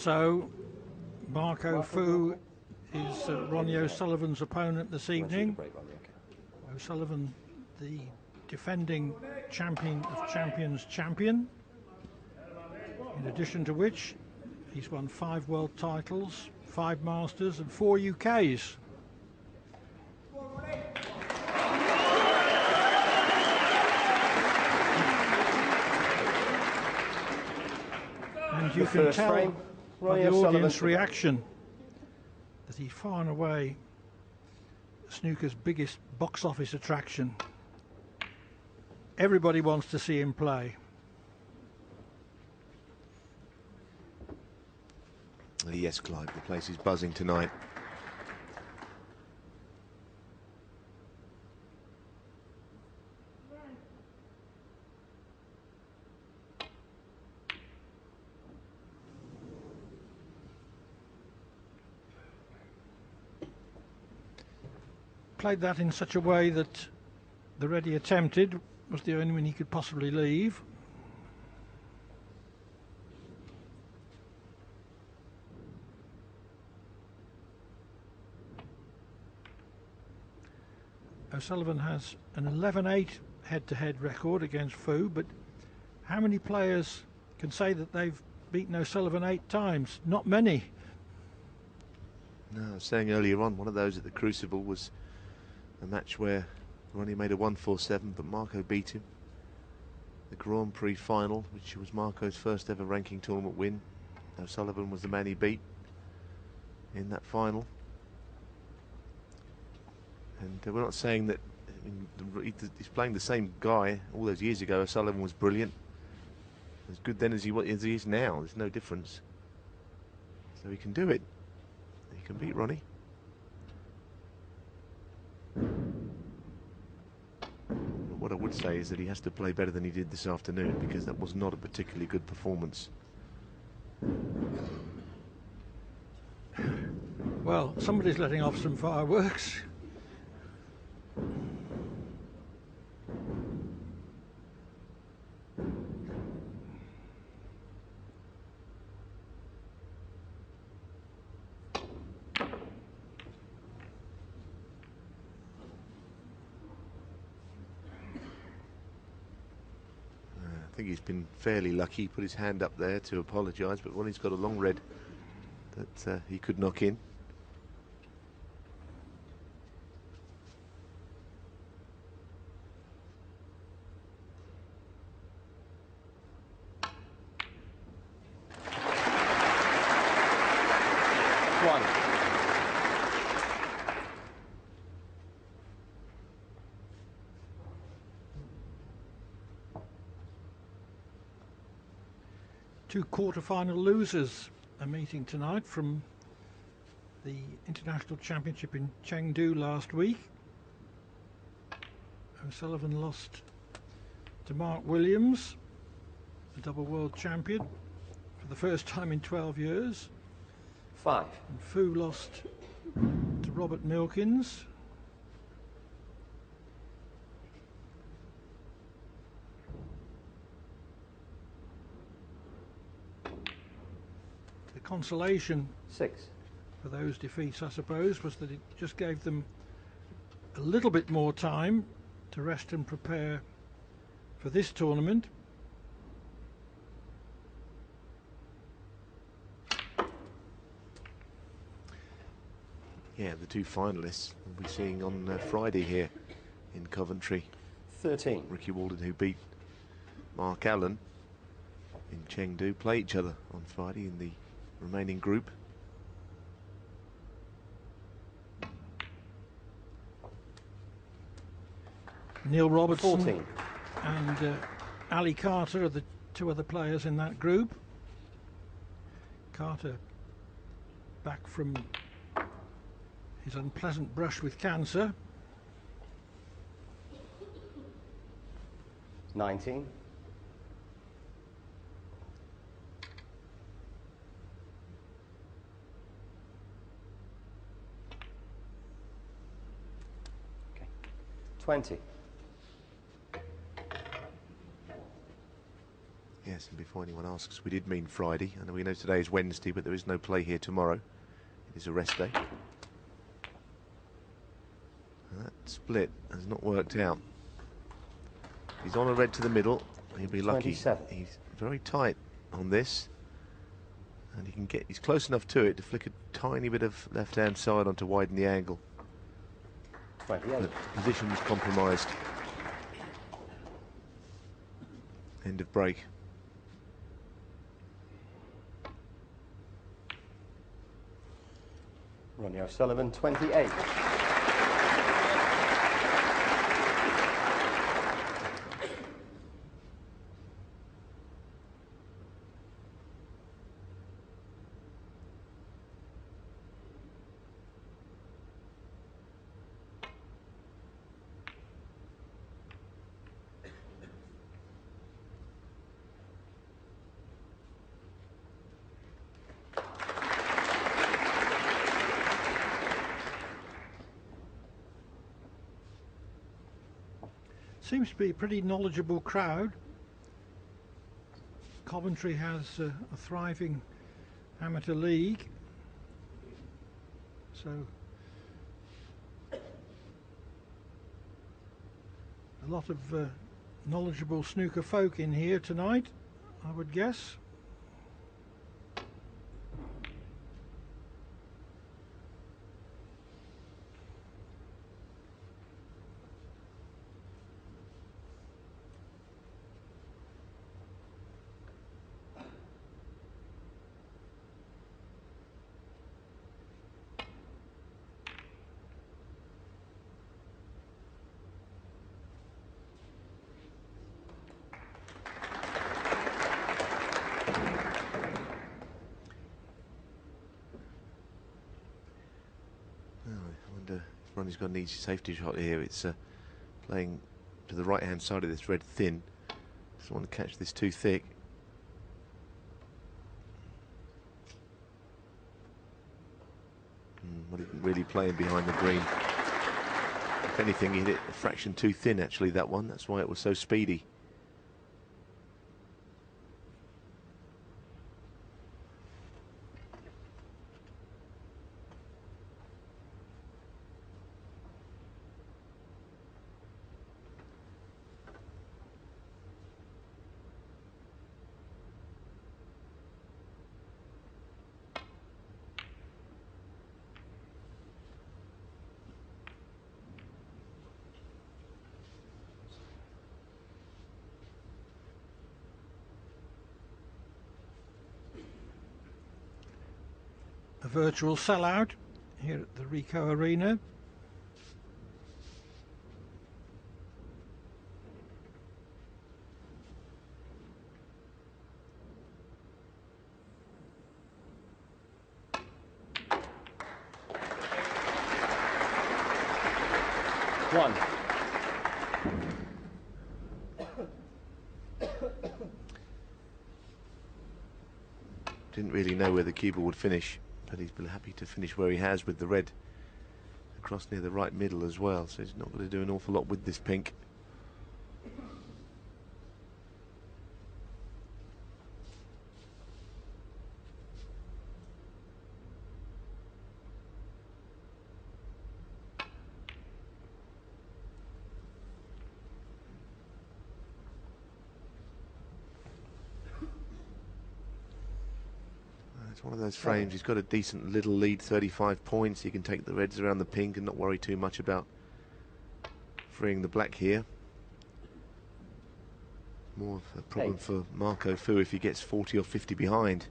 So Marco Fu is Ronnie O'Sullivan's opponent this evening. O'Sullivan, the defending champion of champions champion, in addition to which he's won 5 world titles, 5 Masters and 4 UKs. And you can tell by the audience reaction that he's far and away snooker's biggest box office attraction. Everybody wants to see him play. Yes, Clive, the place is buzzing tonight. Played that in such a way that the ready attempted was the only one he could possibly leave. O'Sullivan has an 11-8 head-to-head record against Fu, but how many players can say that they've beaten O'Sullivan 8 times? Not many. No, I was saying earlier on, one of those at the Crucible was a match where Ronnie made a 147, but Marco beat him. The Grand Prix final, which was Marco's first ever ranking tournament win. O'Sullivan was the man he beat in that final. And we're not saying that, I mean, he's playing the same guy all those years ago. O'Sullivan was brilliant. As good then as he is now. There's no difference. So he can do it. He can beat Ronnie. What I would say is that he has to play better than he did this afternoon, because that was not a particularly good performance. Well, somebody's letting off some fireworks. I think he's been fairly lucky. He put his hand up there to apologise, but Ronnie's got a long red that he could knock in. Two quarter-final losers are meeting tonight from the International Championship in Chengdu last week. O'Sullivan lost to Mark Williams, the double world champion, for the first time in 12 years. 5. And Fu lost to Robert Milkins. Consolation 6 for those defeats, I suppose, was that it just gave them a little bit more time to rest and prepare for this tournament. Yeah, the two finalists we'll be seeing on Friday here in Coventry. 13. Ricky Walden, who beat Mark Allen in Chengdu, play each other on Friday in the remaining group. Neil Robertson 14. and Ali Carter are the two other players in that group. Carter back from his unpleasant brush with cancer. 19. Okay. 20. Yeah, Yes, and before anyone asks, we did mean Friday. I know we know today is Wednesday, but there is no play here tomorrow. It is a rest day. And that split has not worked out. He's on a red to the middle. He'll be lucky. 27. He's very tight on this. And he can get, he's close enough to it to flick a tiny bit of left-hand side on to widen the angle. 28. But position was compromised. End of break. Ronnie O'Sullivan, 28. Seems to be a pretty knowledgeable crowd. Coventry has a thriving amateur league, so a lot of knowledgeable snooker folk in here tonight, I would guess. Ronnie's got an easy safety shot here. It's playing to the right hand side of this red thin. Doesn't want to catch this too thick. Really playing behind the green. If anything, he hit it a fraction too thin actually, that one. That's why it was so speedy. A virtual sellout here at the Ricoh Arena. One. Didn't really know where the keeper would finish, but he's been happy to finish where he has with the red across near the right middle as well, so he's not going to do an awful lot with this pink. It's one of those frames, he's got a decent little lead, 35 points. He can take the reds around the pink and not worry too much about freeing the black here. More of a problem for Marco Fu if he gets 40 or 50 behind.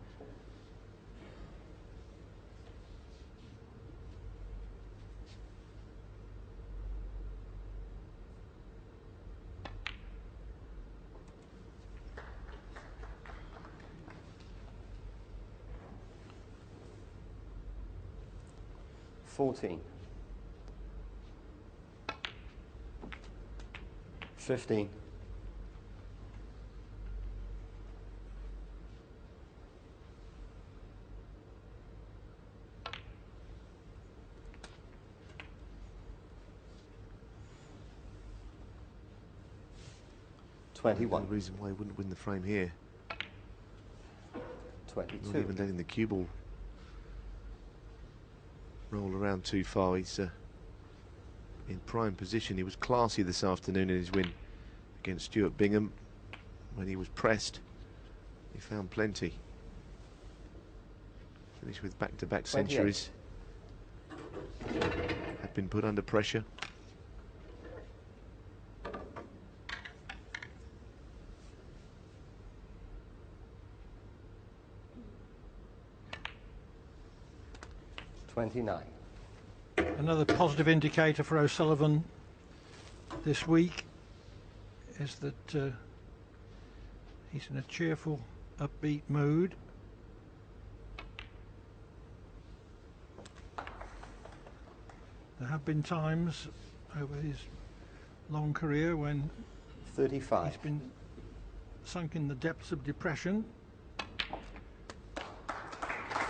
$14. 15. 21. No reason why he wouldn't win the frame here. 22. Not even letting the cue ball roll around too far. He's in prime position. He was classy this afternoon in his win against Stuart Bingham. When he was pressed, he found plenty. Finished with back-to-back centuries. Had been put under pressure. Another positive indicator for O'Sullivan this week is that he's in a cheerful, upbeat mood. There have been times over his long career when 35. he's been sunk in the depths of depression.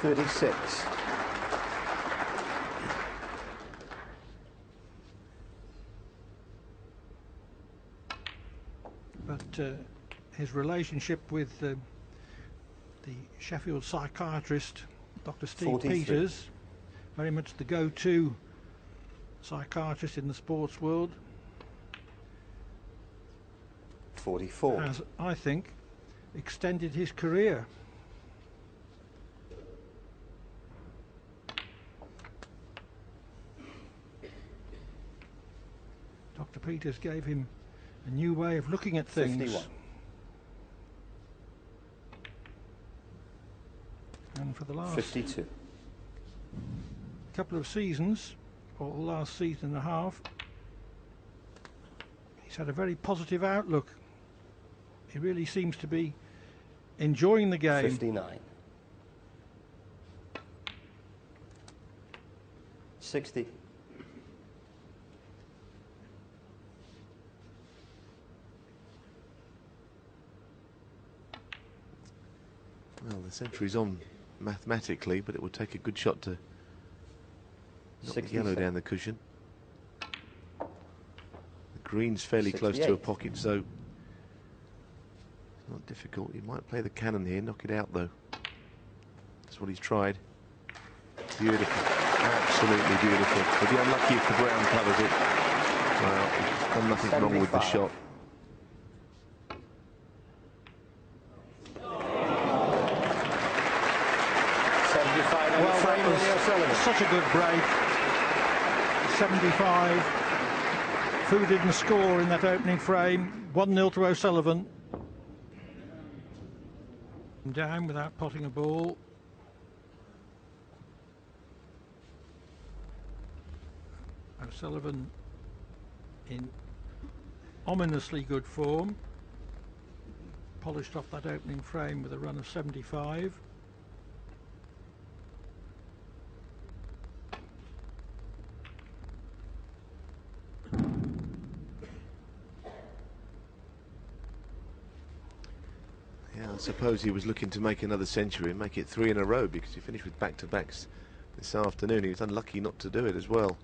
36. But his relationship with the Sheffield psychiatrist, Dr. Steve 43. Peters, very much the go-to psychiatrist in the sports world, 44. has, I think, extended his career. Dr. Peters gave him a new way of looking at things. 51. And for the last 52. couple of seasons, or the last season and a half, he's had a very positive outlook. He really seems to be enjoying the game. 59. 60. Well, the century's on mathematically, but it would take a good shot to knock the yellow down the cushion. The green's fairly close to a 68. pocket, so it's not difficult. He might play the cannon here, knock it out though. That's what he's tried. Beautiful, absolutely beautiful. He'll be unlucky if the brown covers it. Well, he's done nothing wrong with the 75. shot. Well, that was such a good break. 75. Fu didn't score in that opening frame. 1-0 to O'Sullivan. Down without potting a ball. O'Sullivan in ominously good form. Polished off that opening frame with a run of 75. I suppose he was looking to make another century and make it 3 in a row, because he finished with back-to-backs this afternoon. He was unlucky not to do it as well.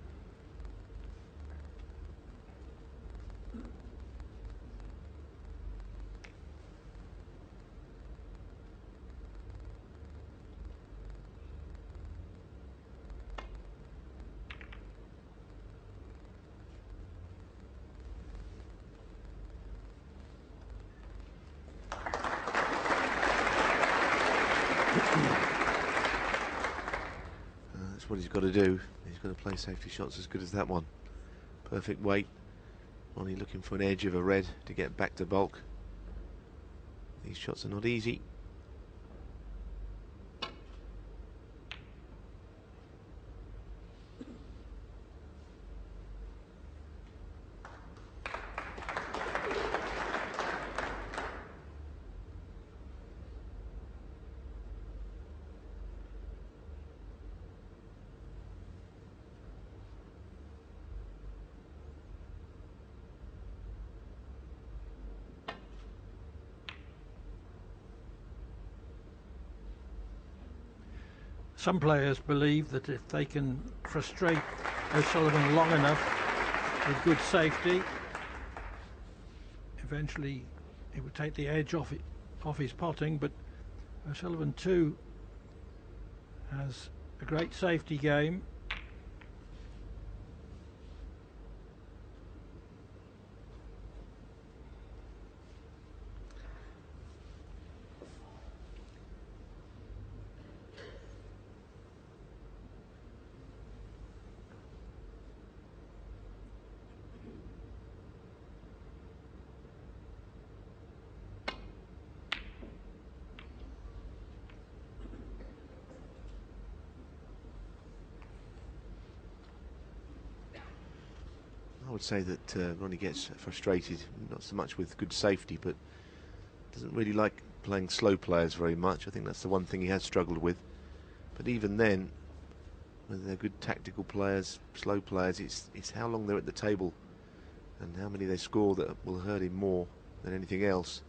That's what he's got to do. He's got to play safety shots as good as that one. Perfect weight. Ronnie looking for an edge of a red to get back to bulk. These shots are not easy. Some players believe that if they can frustrate O'Sullivan long enough with good safety, eventually it would take the edge off his potting, but O'Sullivan too has a great safety game. I would say that Ronnie gets frustrated, not so much with good safety, but doesn't really like playing slow players very much. I think that's the one thing he has struggled with. But even then, whether they're good tactical players, slow players, it's how long they're at the table and how many they score that will hurt him more than anything else.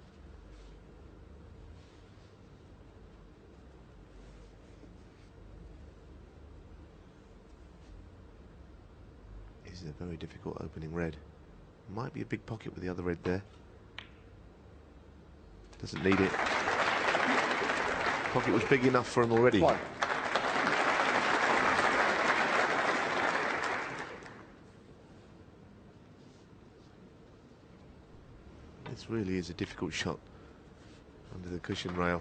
This is a very difficult opening red. Might be a big pocket with the other red there. Doesn't need it. Pocket was big enough for him already. One. This really is a difficult shot under the cushion rail.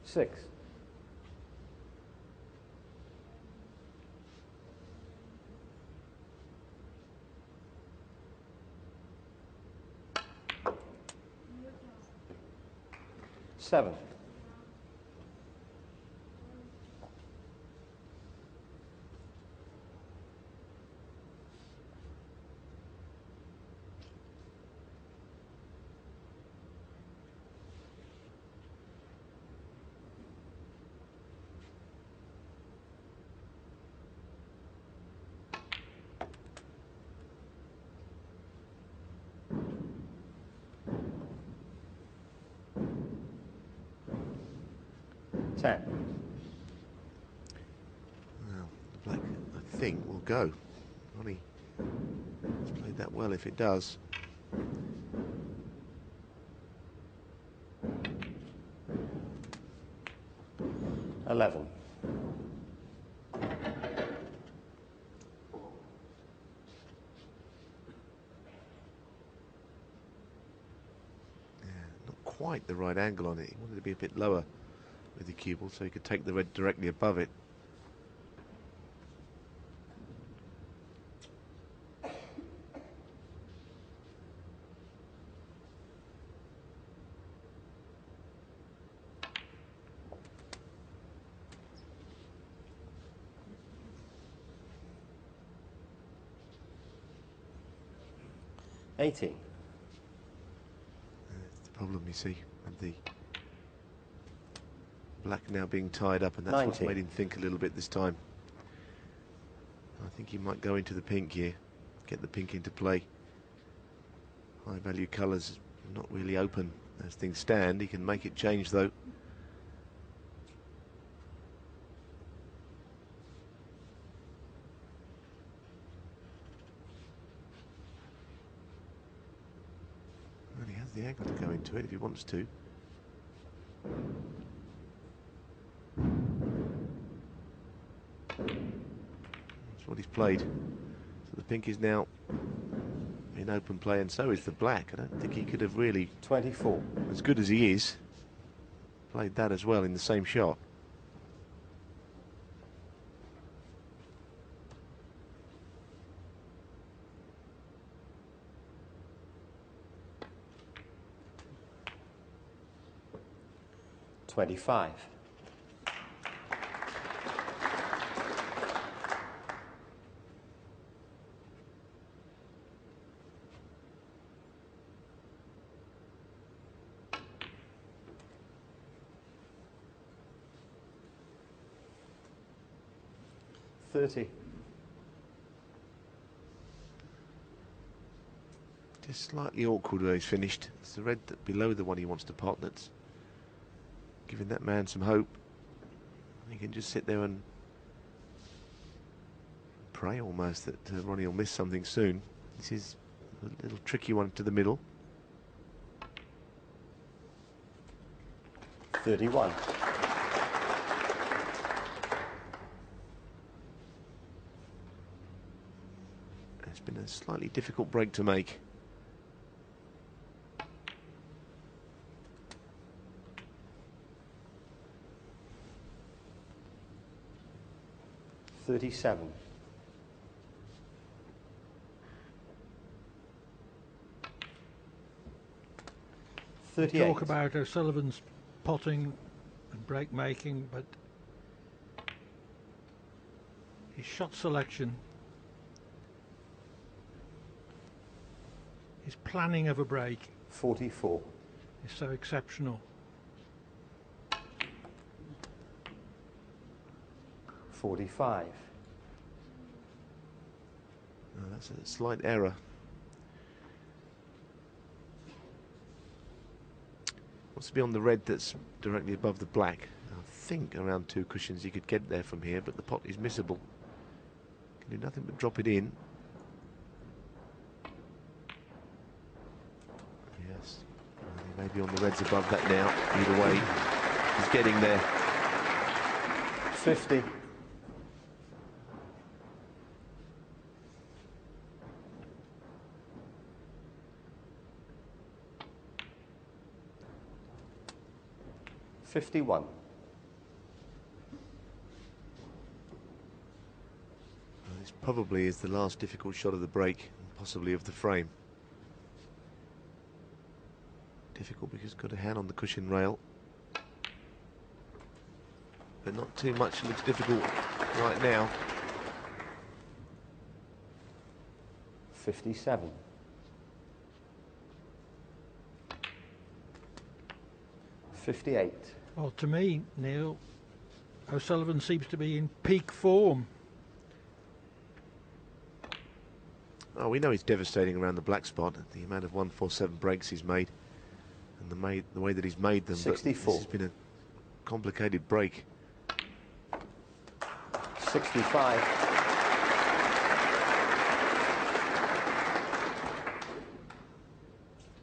Six. Seven. Ten. Well, the black, I think, will go. Ronnie has played that well if it does. 11. Not quite the right angle on it. He wanted to be a bit lower with the cue ball so he could take the red directly above it. $18. That's the problem, you see, with the black now being tied up, and that's 90. what's made him think a little bit this time. I think he might go into the pink here, get the pink into play. High value colours not really open as things stand. He can make it change though. Well, he has the angle to go into it if he wants to. That's what he's played. So the pink is now in open play, and so is the black. I don't think he could have really, 24. as good as he is, played that as well in the same shot. $25. $30. Just slightly awkward where he's finished. It's the red below the one he wants to pot that's giving that man some hope. He can just sit there and pray almost that Ronnie will miss something soon. This is a little tricky one to the middle. 31. It's been a slightly difficult break to make. $37. 38. Talk about O'Sullivan's potting and break making, but his shot selection, his planning of a break 44. is so exceptional. 45. Oh, that's a slight error. Wants to be on the red that's directly above the black. I think around 2 cushions you could get there from here, but the pot is missable. Can do nothing but drop it in. Yes, he may be on the reds above that now. Either way, he's getting there. 50. $51. This probably is the last difficult shot of the break, and possibly of the frame. Difficult because it's got a hand on the cushion rail. But not too much. Looks difficult right now. 57. 58. Well, to me, Neil, O'Sullivan seems to be in peak form. Oh, we know he's devastating around the black spot. The amount of 147 breaks he's made, and the way that he's made them. 64. But this has been a complicated break. 65.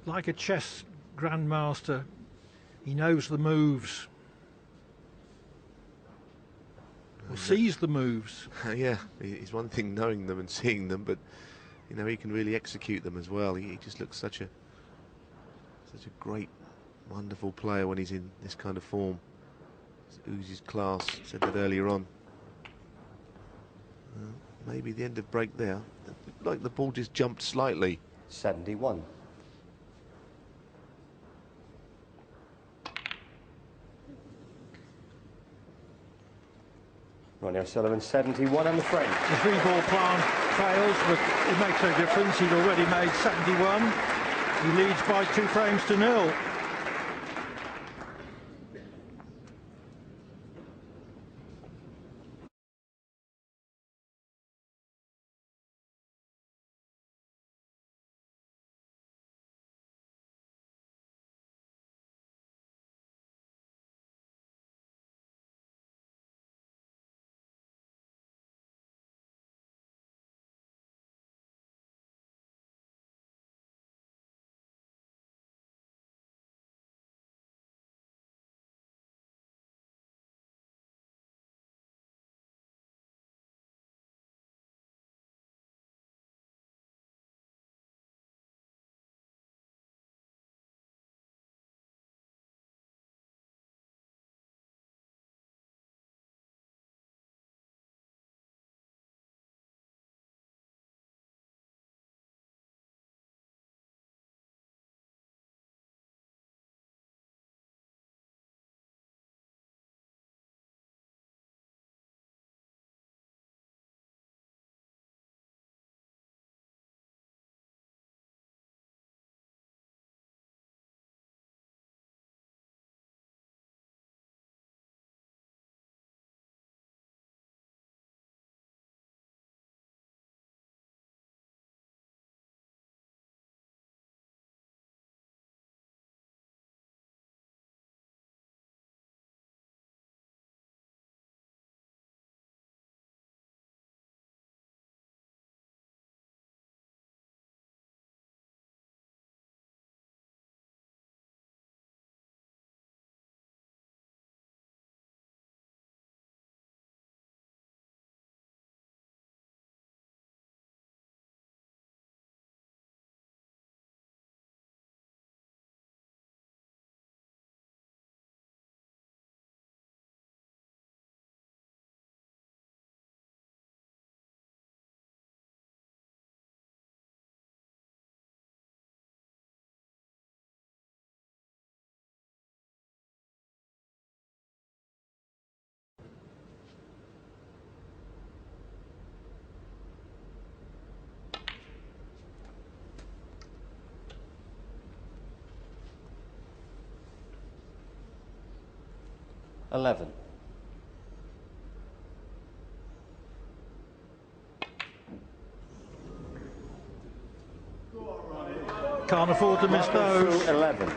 Like a chess grandmaster, he knows the moves, or sees the moves. Yeah, it's one thing knowing them and seeing them, but you know he can really execute them as well. He just looks such a great, wonderful player when he's in this kind of form. Oozes class. Said that earlier on. Maybe the end of break there. It looked like the ball just jumped slightly. 71. Ronnie O'Sullivan 71 on the frame. The 3-ball plan fails, but it makes no difference. He'd already made 71. He leads by 2 frames to 0. 11. Can't afford to miss those. 11. I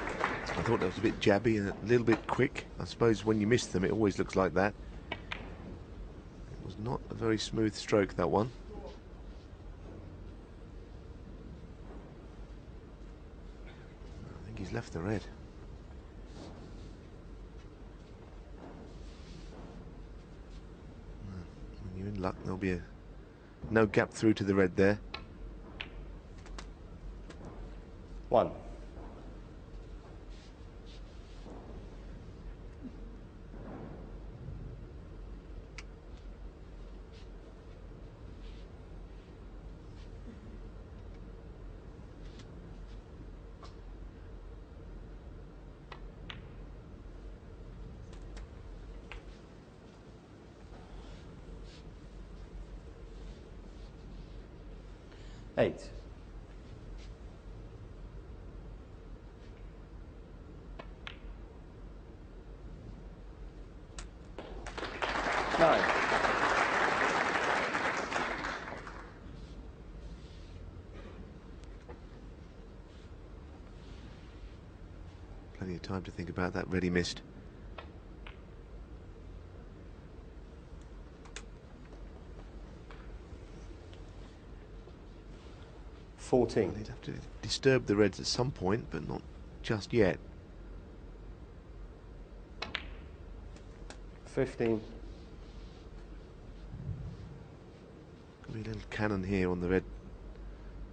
thought that was a bit jabby and a little bit quick. I suppose when you miss them, it always looks like that. It was not a very smooth stroke, that one. I think he's left the red. When you're in luck, there'll be no gap through to the red there. 1. Eight. 9. Plenty of time to think about that red he missed. 14. He'd have to disturb the reds at some point, but not just yet. 15. Could be a little cannon here on the red,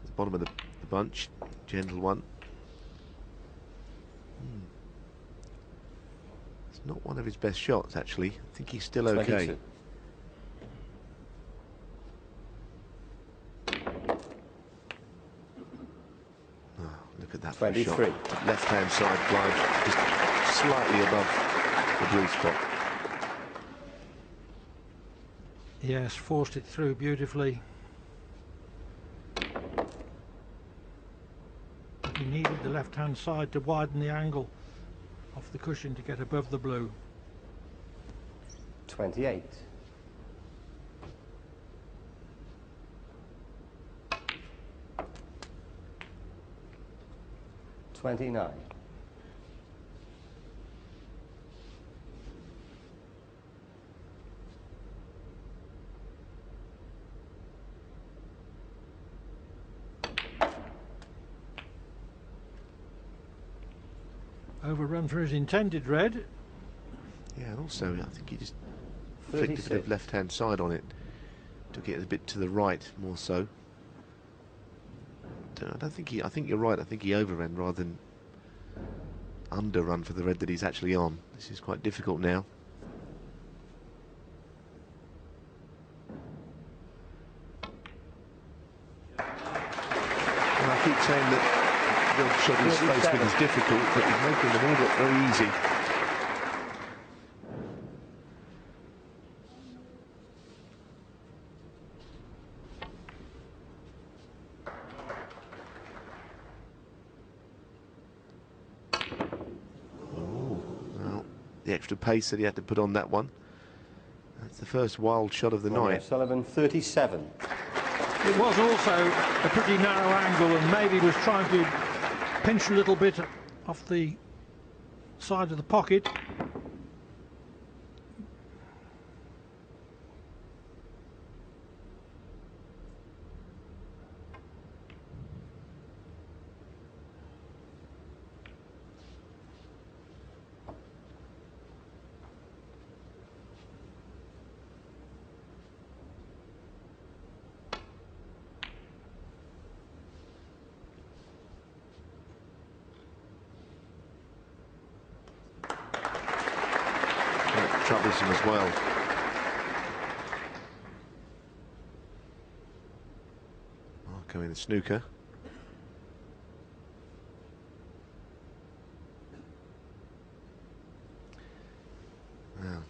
at the bottom of the bunch. Gentle one. It's not one of his best shots, actually. I think he's still okay. 22. Oh, look at that 23. shot. Left-hand side blind, just slightly above the blue spot. Yes, forced it through beautifully. He needed the left-hand side to widen the angle off the cushion to get above the blue. 28. 29. Overrun for his intended red. Yeah, and also I think he just flicked a bit of left-hand side on it. Took it a bit to the right, more so. I don't think he. I think you're right. I think he overran rather than underrun for the red that he's actually on. This is quite difficult now. And I keep saying that the shot he's faced with is difficult, but he's making them all look very easy. The extra pace that he had to put on that one. That's the first wild shot of the night. Sullivan, 37. It was also a pretty narrow angle, and maybe was trying to pinch a little bit off the side of the pocket. Troublesome as well. Marco in the snooker. Well,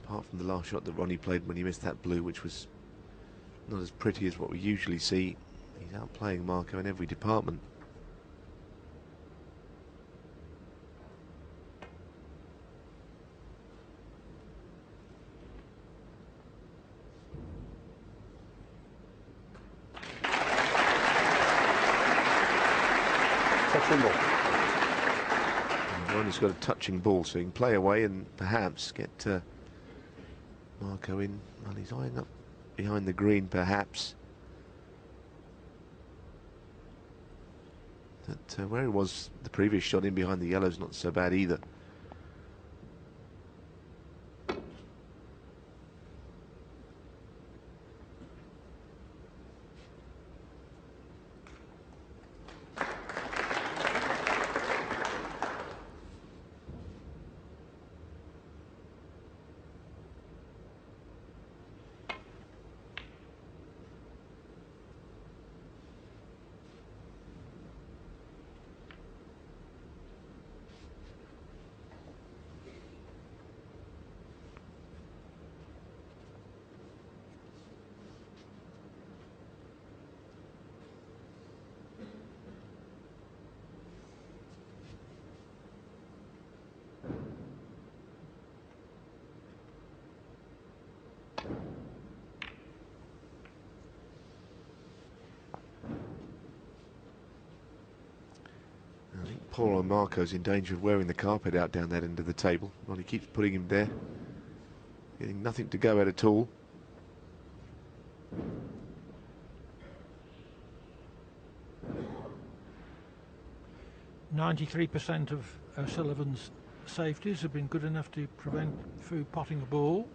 apart from the last shot that Ronnie played when he missed that blue, which was not as pretty as what we usually see, he's outplaying Marco in every department. touching ball. Ronnie's got a touching ball, so he can play away and perhaps get Marco in. Well, he's eyeing up behind the green, perhaps. But where he was the previous shot in behind the yellow's not so bad either. I think poor old Marco's in danger of wearing the carpet out down that end of the table. Ronnie keeps putting him there, getting nothing to go at all. %93 of O'Sullivan's safeties have been good enough to prevent Fu potting a ball.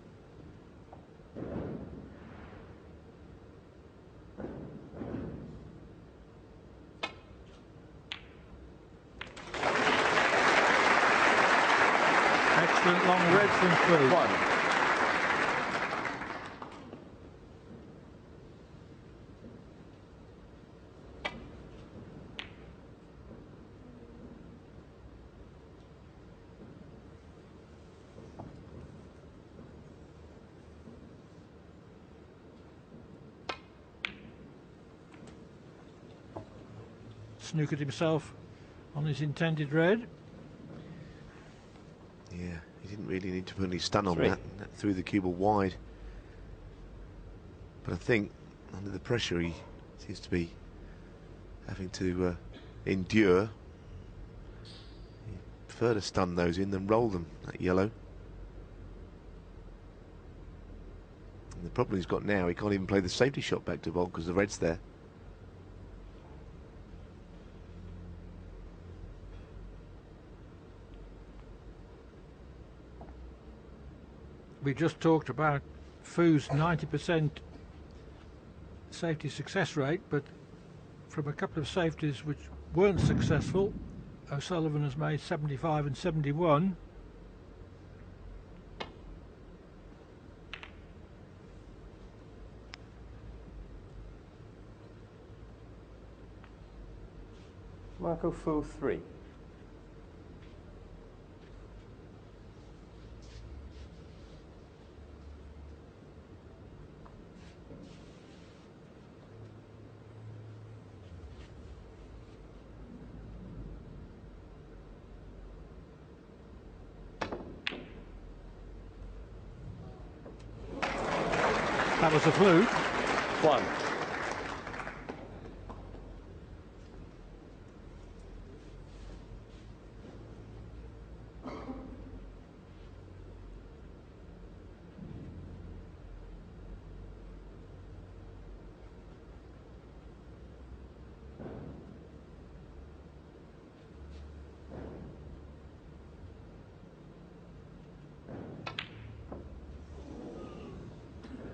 Excellent long red from Fu. One. Snookered himself on his intended red. Yeah, he didn't really need to put any stun on Three. that. That threw the cue ball wide. But I think under the pressure he seems to be having to endure. He prefer to stun those in than roll them, that yellow. And the problem he's got now, he can't even play the safety shot back to ball because the red's there. We just talked about Fu's 90% safety success rate, but from a couple of safeties which weren't successful, O'Sullivan has made 75 and 71. Marco Fu 3. That was a fluke. One.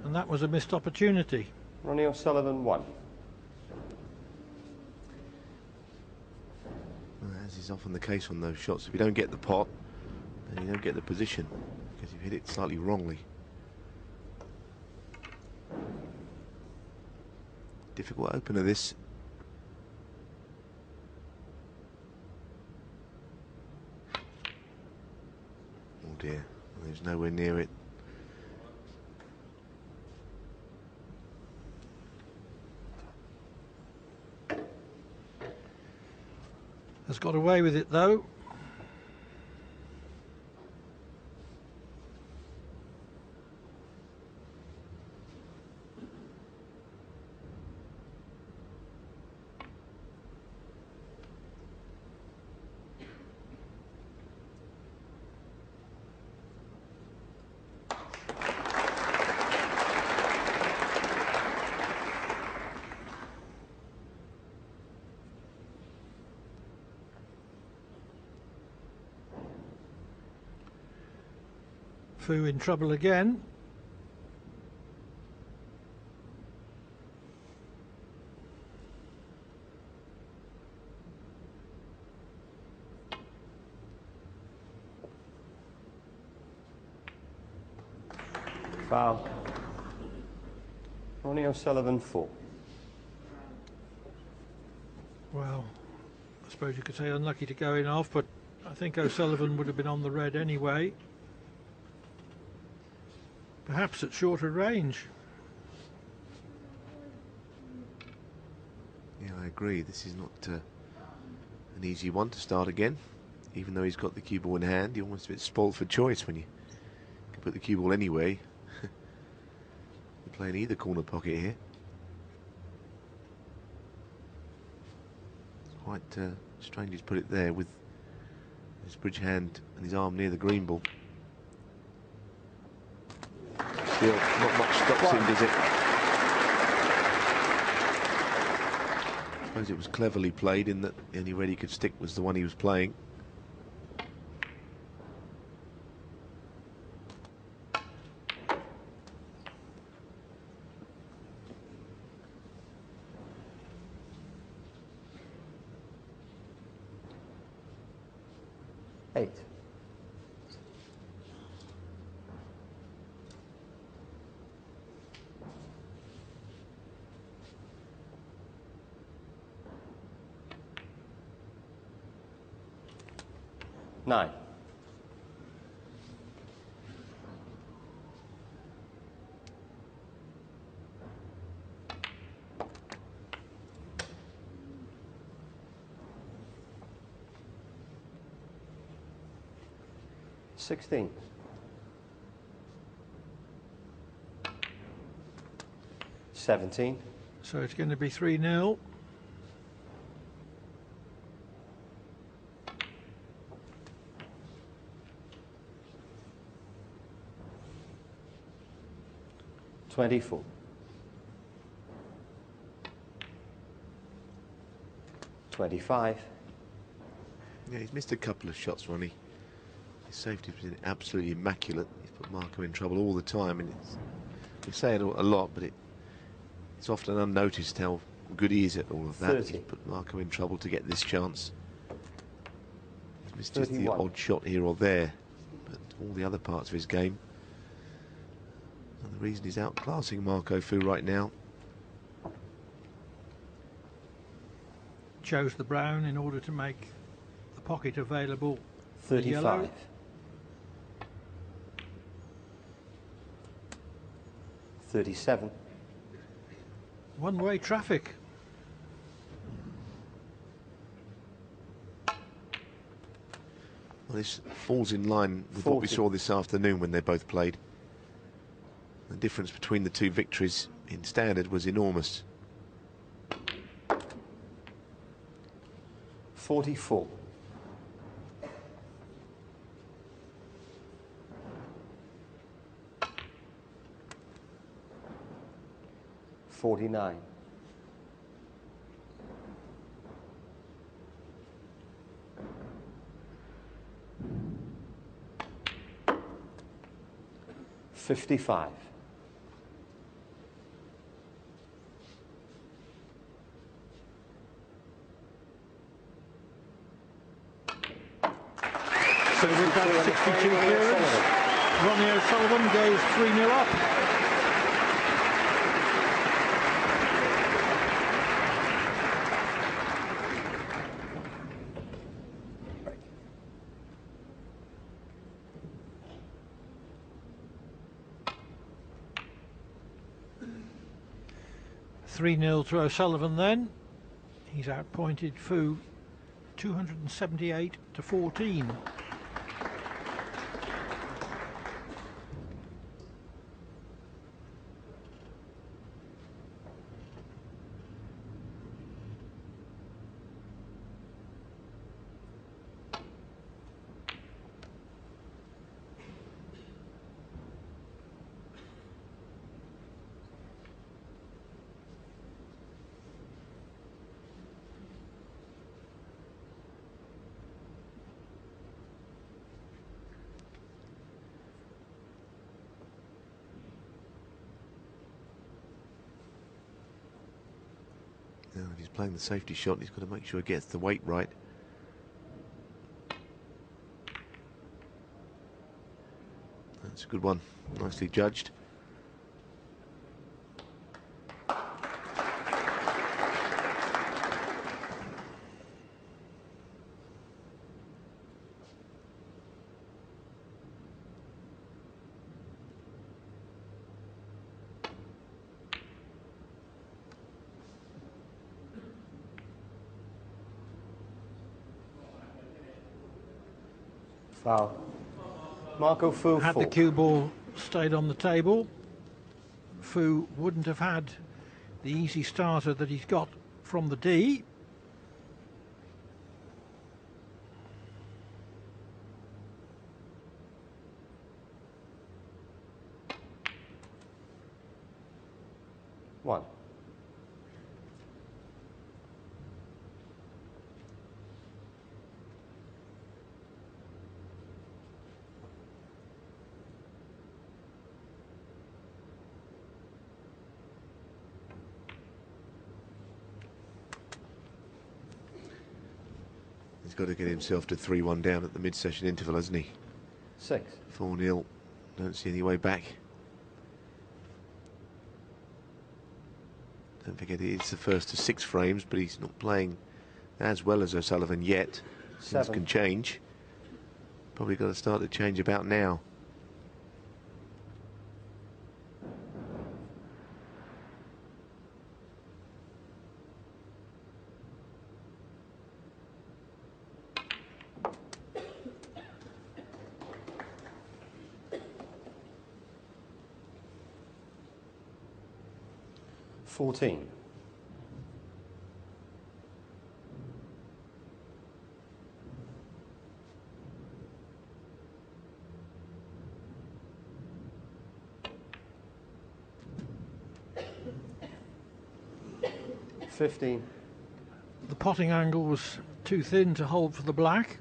And that was a missed opportunity. Ronnie O'Sullivan 1. Well, as is often the case on those shots, if you don't get the pot, then you don't get the position because you've hit it slightly wrongly. Difficult opener this. Oh dear, there's nowhere near it. Has got away with it though. Fu in trouble again. Foul. Ronnie O'Sullivan 4. Well, I suppose you could say unlucky to go in off, but I think O'Sullivan would have been on the red anyway. Perhaps at shorter range. Yeah, I agree. This is not an easy one to start again. Even though he's got the cue ball in hand, you're almost a bit spoilt for choice when you can put the cue ball anyway. You're playing either corner pocket here. It's quite strange he's put it there with his bridge hand and his arm near the green ball. Still, not much stops him, does it? I suppose it was cleverly played in that the only red he could stick was the one he was playing. Eight. Nine. Sixteen. 17. So it's going to be 3-0. $24. 25. Yeah, he's missed a couple of shots, Ronnie. His safety's been absolutely immaculate. He's put Marco in trouble all the time, and we say it a lot, but it's often unnoticed how good he is at all of that. 30. He's put Marco in trouble to get this chance. He's missed just the 31. odd shot here or there, but all the other parts of his game. And the reason he's outclassing Marco Fu right now. Chose the brown in order to make the pocket available. 35. Yellow. 37. One-way traffic. Well, this falls in line with what we 40. saw this afternoon when they both played. The difference between the two victories in standard was enormous. 44. 49. 55. So with that 62 clearance, Ronnie O'Sullivan goes 3-0 up. Right. 3-0 to O'Sullivan then. He's outpointed Fu 278 to 14. if he's playing the safety shot, he's got to make sure he gets the weight right. That's a good one. Nicely judged. Foul. Marco Fu, Had 4. the cue ball stayed on the table, Fu wouldn't have had the easy starter that he's got from the D. One. He's got to get himself to 3-1 down at the mid-session interval, hasn't he? 6. 4-0. Don't see any way back. Don't forget it's the first of 6 frames, but he's not playing as well as O'Sullivan yet. Things 7. can change. Probably got to start to change about now. $14. $15. The potting angle was too thin to hold for the black.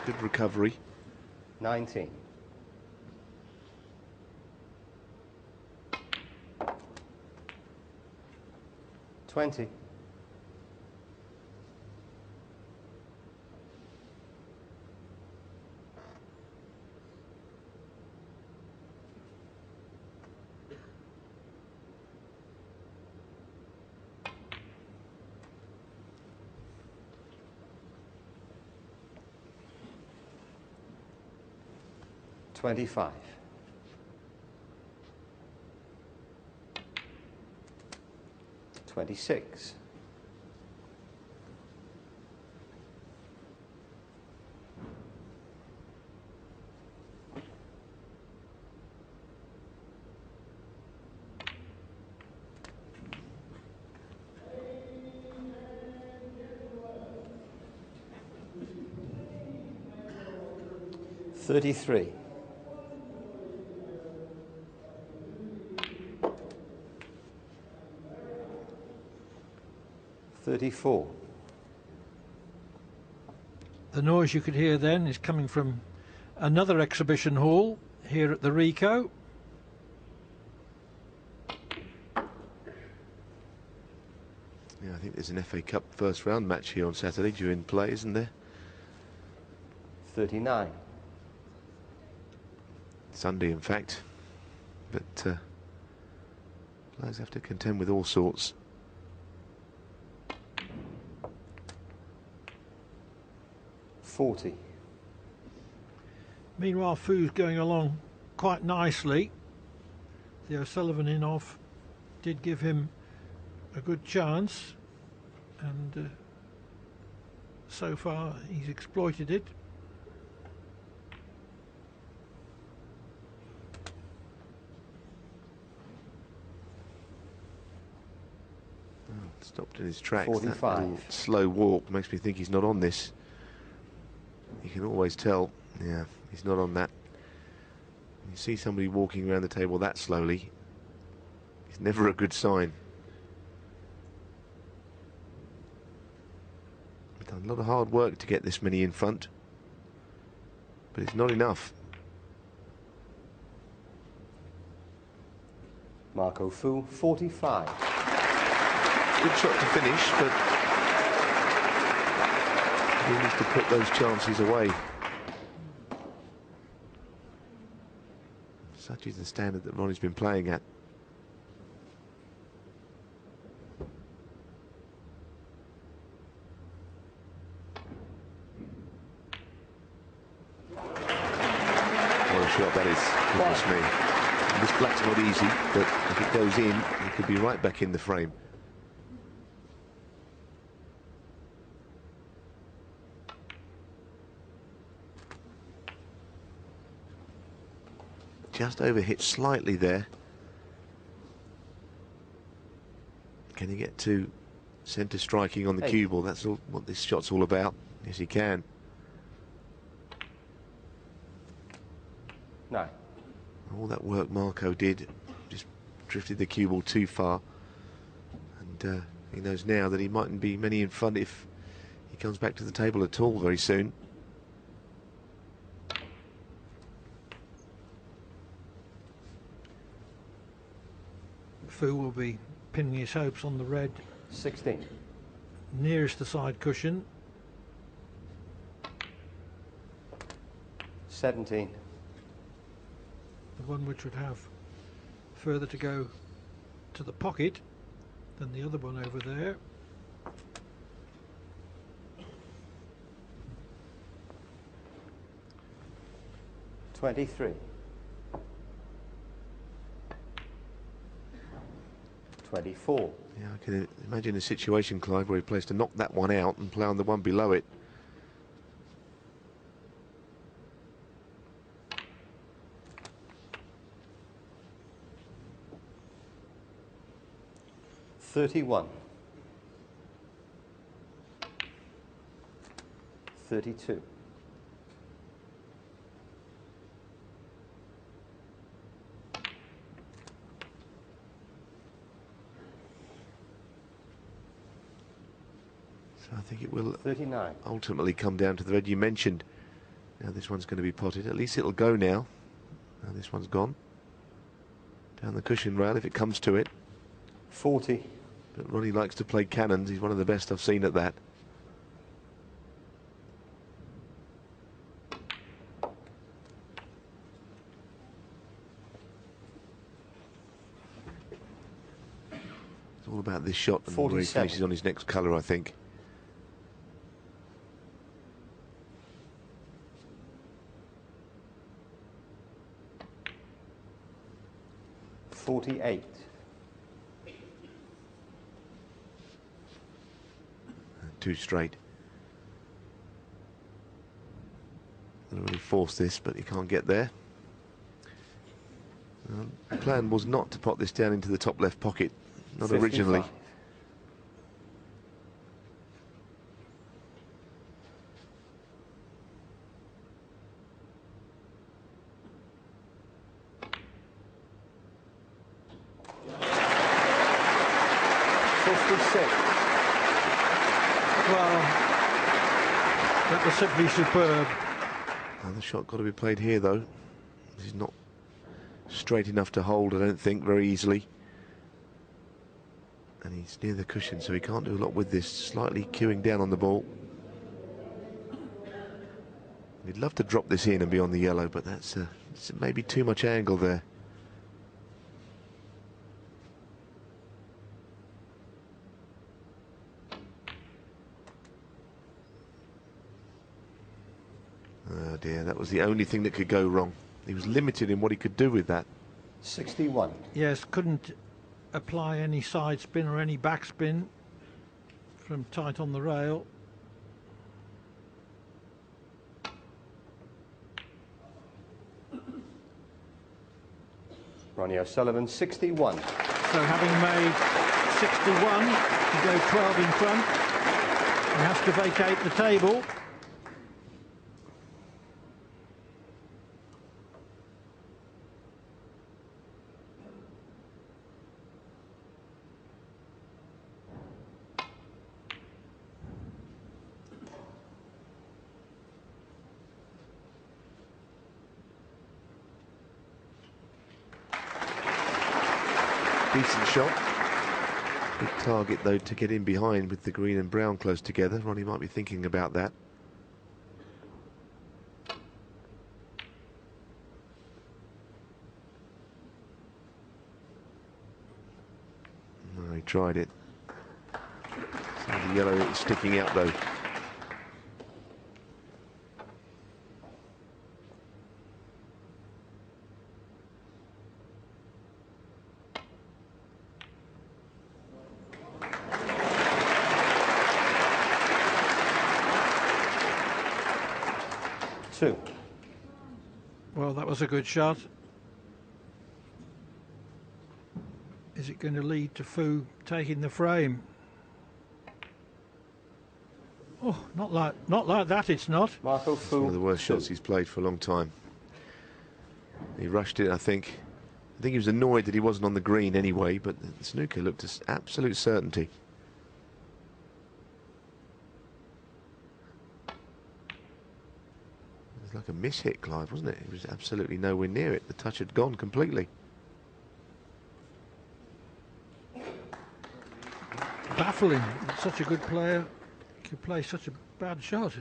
Good recovery. 19. $20. $25. 26. $33. 34. The noise you could hear then is coming from another exhibition hall here at the Rico. Yeah, I think there's an FA Cup first round match here on Saturday during play, isn't there? 39. Sunday, in fact. But players have to contend with all sorts. $40. Meanwhile, Fu's going along quite nicely. The O'Sullivan in-off did give him a good chance, and so far he's exploited it. Stopped in his tracks. 45. That little slow walk makes me think he's not on this. You can always tell. Yeah, he's not on that. You see somebody walking around the table that slowly, it's never a good sign. lot of hard work to get this many in front, but it's not enough. Marco Fu, 45. Good shot to finish, but he needs to put those chances away. Such is the standard that Ronnie's been playing at. What a shot that is, goodness me. This black's not easy, but if it goes in, it could be right back in the frame. Just overhit slightly there. Can he get to centre striking on the cue ball? That's all, what this shot's all about. Yes, he can. 9. All that work Marco did, just drifted the cue ball too far. And he knows now that he mightn't be many in front if he comes back to the table at all very soon. Fu will be pinning his hopes on the red 16. nearest the side cushion. 17. The one which would have further to go to the pocket than the other one over there. $23. 24. Yeah, I can imagine a situation, Clive, where he plays to knock that one out and play on the one below it. $31. 32. So I think it will 39. ultimately come down to the red you mentioned. Now this one's going to be potted. At least it'll go now. Now this one's gone. Down the cushion rail if it comes to it. 40. But Ronnie likes to play cannons. He's one of the best I've seen at that. It's all about this shot and where he 47. finishes on his next colour, I think. $48. Two straight. Gonna really force this, but he can't get there. The plan was not to pop this down into the top left pocket, not 55. originally. Well, that was simply superb. Another shot got to be played here, though. This is not straight enough to hold, I don't think, very easily. And he's near the cushion, so he can't do a lot with this. Slightly queuing down on the ball. He'd love to drop this in and be on the yellow, but that's maybe too much angle there. Oh dear, that was the only thing that could go wrong. He was limited in what he could do with that. 61. Yes, couldn't apply any side spin or any back spin from tight on the rail. Ronnie O'Sullivan, 61. So having made 61 to go 12 in front, he has to vacate the table. decent shot. Big target, though, to get in behind with the green and brown close together. Ronnie might be thinking about that. No, he tried it. Some of the yellow is sticking out, though. Two. Well, that was a good shot. Is it going to lead to Fu taking the frame? Oh, not like that. It's not. Marco It's one of the Fu. worst shots he's played for a long time. He rushed it, I think. I think he was annoyed that he wasn't on the green anyway, but the snooker looked as absolute certainty. It was like a miss-hit, Clive, wasn't it? It was absolutely nowhere near it. The touch had gone completely. Baffling. Such a good player could play such a bad shot.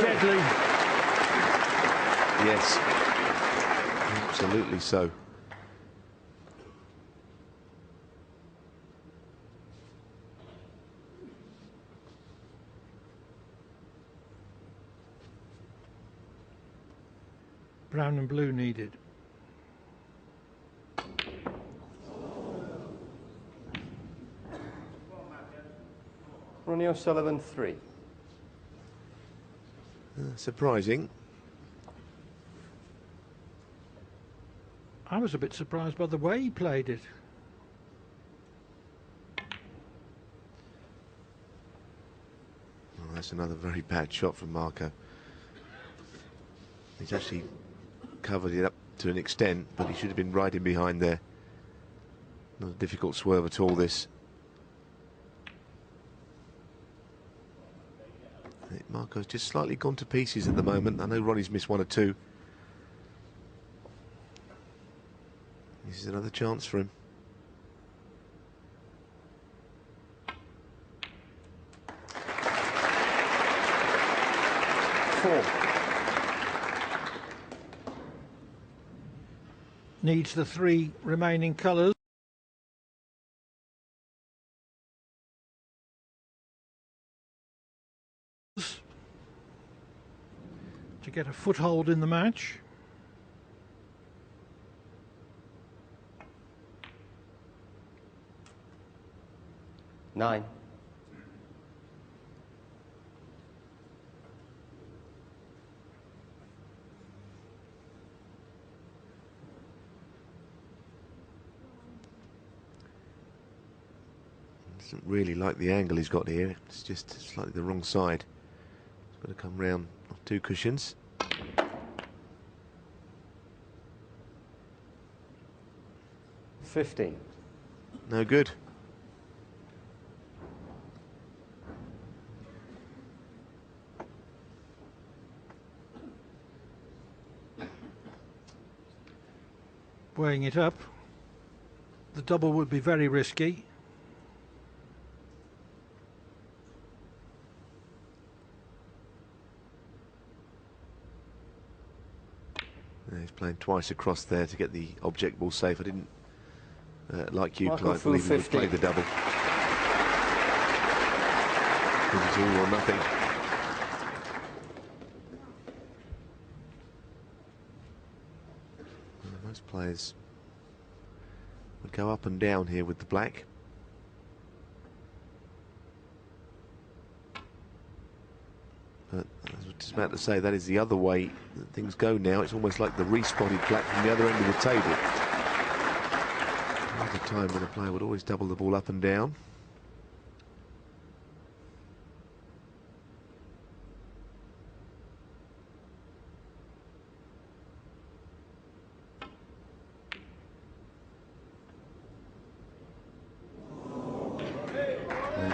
Deadly. Yes, absolutely so. Brown and blue needed. Ronnie O'Sullivan, 3. Surprising. I was a bit surprised by the way he played it. Well, that's another very bad shot from Marco. He's actually covered it up to an extent, but he should have been right in behind there. Not a difficult swerve at all, this. Marco's just slightly gone to pieces at the moment. I know Ronnie's missed one or two. This is another chance for him. Four. Needs the 3 remaining colours. To get a foothold in the match. Nine. Doesn't really like the angle he's got here. It's just slightly the wrong side. It's got to come round off 2 cushions. 15. No good. Weighing it up. The double would be very risky. He's playing twice across there to get the object ball safe. I didn't, like you, Marco Clive, Fu, believe he would 50. play the double. Because it's all or nothing. Well, most players would go up and down here with the black. But as we'll just about to say that is the other way that things go now. It's almost like the respotted black from the other end of the table. There's a time when a player would always double the ball up and down.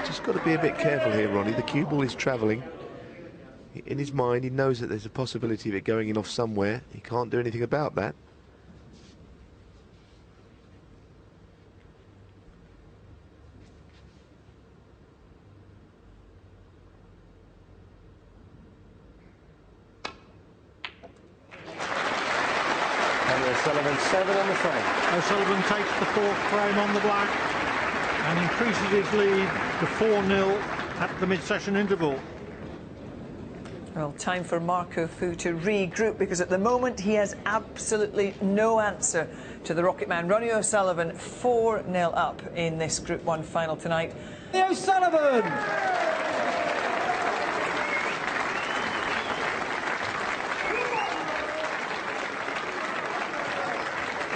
Just got to be a bit careful here, Ronnie. The cue ball is travelling. In his mind, he knows that there's a possibility of it going in off somewhere. He can't do anything about that. O'Sullivan 7 on the frame. O'Sullivan takes the 4th frame on the black and increases his lead to 4-0 at the mid-session interval. Well, time for Marco Fu to regroup, because at the moment he has absolutely no answer to the Rocket Man. Ronnie O'Sullivan 4-0 up in this Group 1 final tonight. O'Sullivan!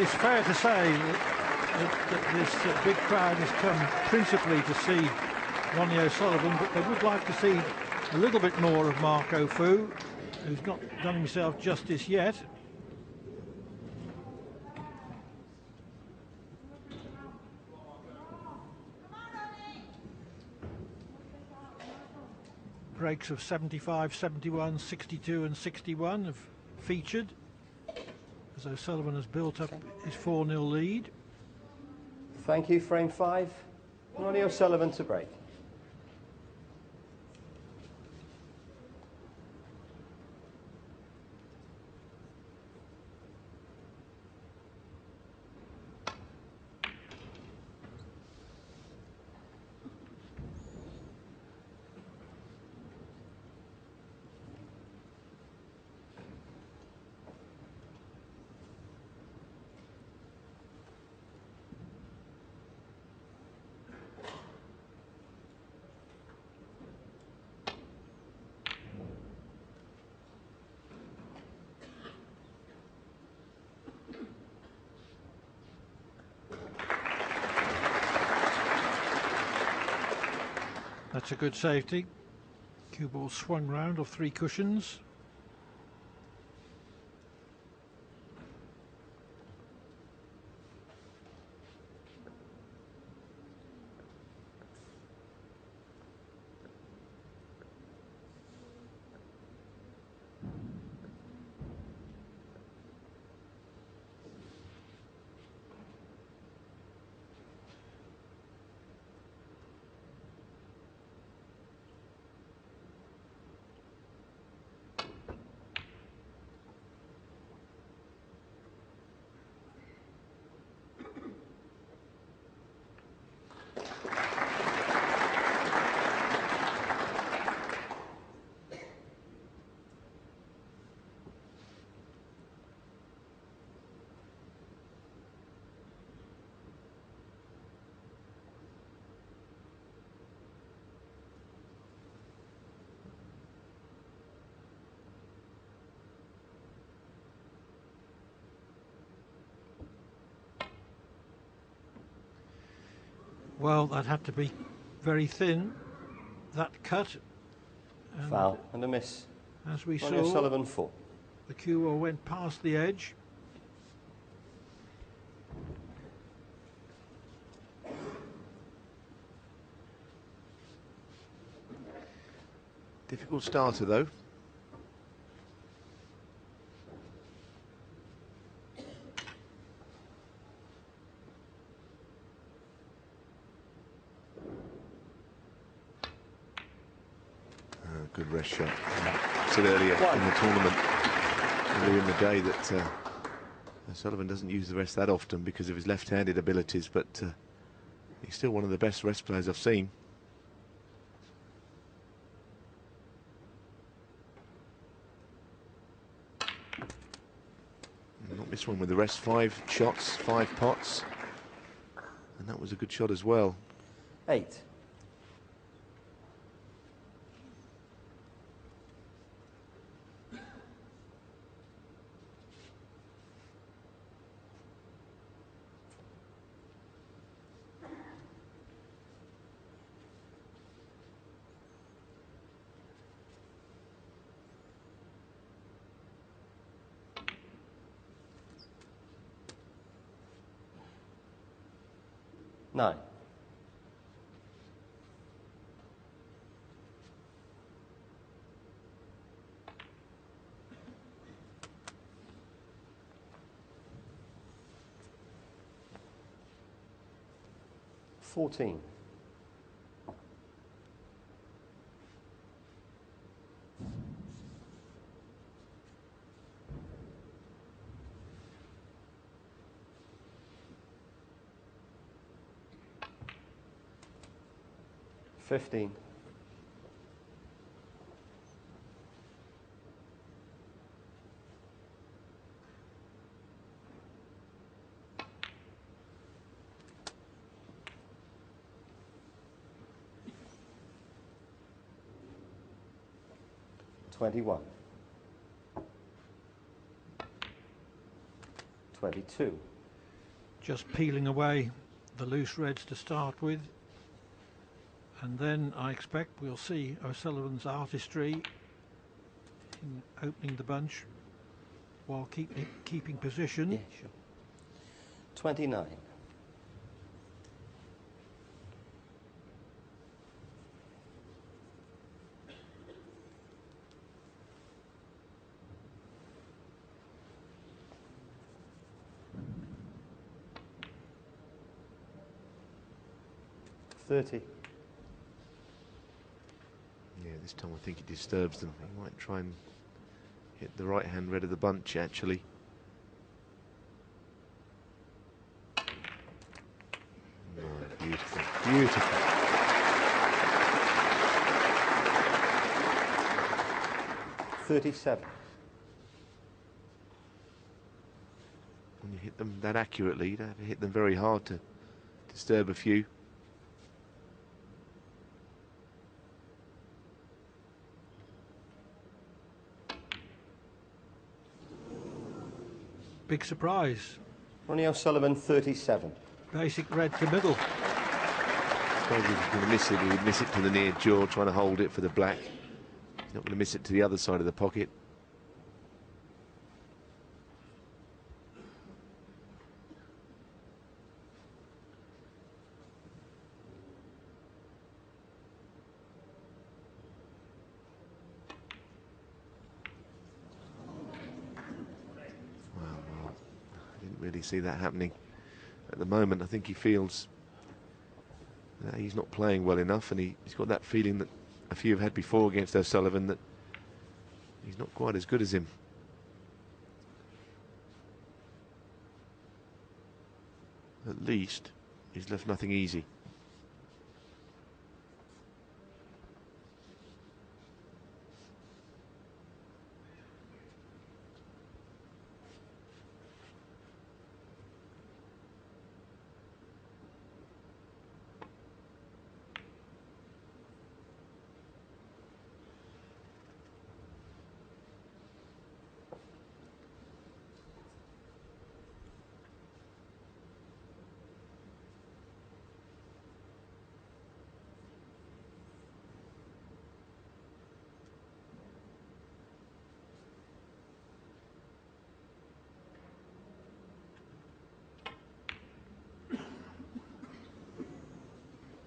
It's fair to say that this big crowd has come principally to see Ronnie O'Sullivan, but they would like to see a little bit more of Marco Fu, who's not done himself justice yet. Breaks of 75, 71, 62 and 61 have featured, as O'Sullivan has built up his 4-0 lead. Thank you, frame 5. Ronnie O'Sullivan to break. That's a good safety. Cue ball swung round off 3 cushions. Well, that had to be very thin, that cut. And foul and a miss. As we Ronnie saw, O'Sullivan 4. the cue ball went past the edge. Difficult starter, though. Good rest shot. I said earlier in the tournament, earlier in the day, that O'Sullivan doesn't use the rest that often because of his left-handed abilities, but he's still one of the best rest players I've seen. Not missed one with the rest. 5 shots, 5 pots, and that was a good shot as well. 9. $14. 15. 21. 22. Just peeling away the loose reds to start with, and then I expect we'll see O'Sullivan's artistry in opening the bunch while keeping position. Yeah, sure. 29. 30. Yeah, this time I think he disturbs them. He might try and hit the right hand red of the bunch, actually. Oh, beautiful. Beautiful. $37. When you hit them that accurately, you don't have to hit them very hard to disturb a few. Big surprise. Ronnie O'Sullivan, 37. Basic red to middle. I suppose if he's going to miss it, he would miss it to the near jaw, trying to hold it for the black. He's not going to miss it to the other side of the pocket. Well, I didn't really see that happening. At the moment, I think he feels that he's not playing well enough, and he's got that feeling that a few have had before against O'Sullivan, that he's not quite as good as him. At least he's left nothing easy.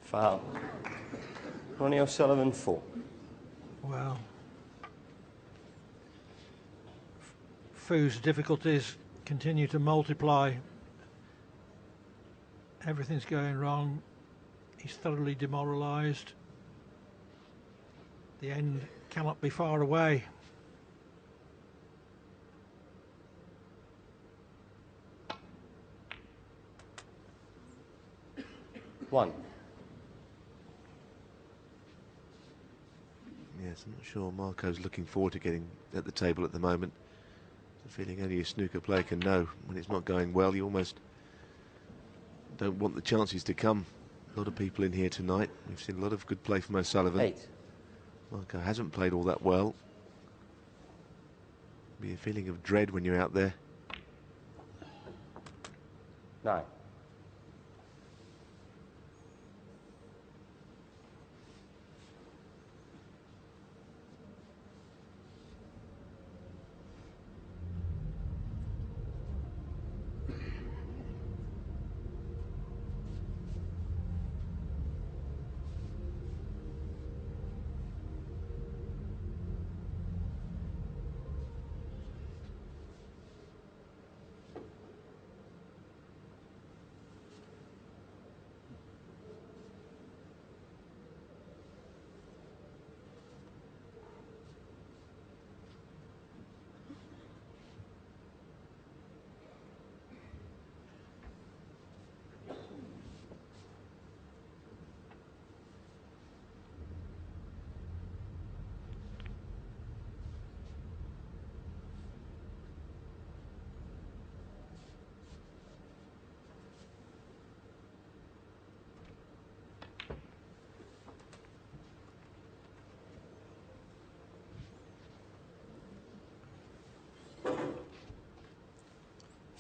Foul. Ronnie O'Sullivan, 4. Well, Foo's difficulties continue to multiply. Everything's going wrong. He's thoroughly demoralised. The end cannot be far away. Yes, I'm not sure Marco's looking forward to getting at the table at the moment. It's a feeling only a snooker player can know. When it's not going well, you almost don't want the chances to come. A lot of people in here tonight. We've seen a lot of good play from O'Sullivan. 8. Marco hasn't played all that well. Be a feeling of dread when you're out there. 9.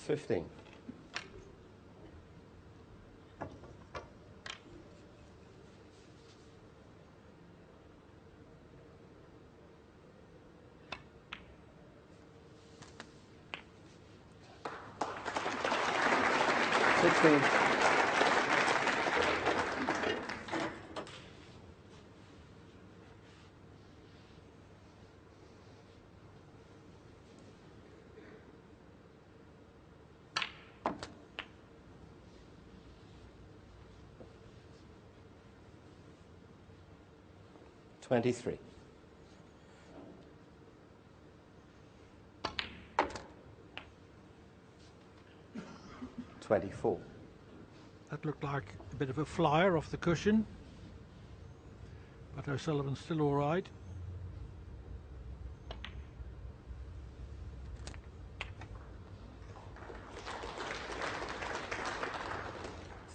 15. $23. $24. That looked like a bit of a flyer off the cushion, but O'Sullivan's still all right.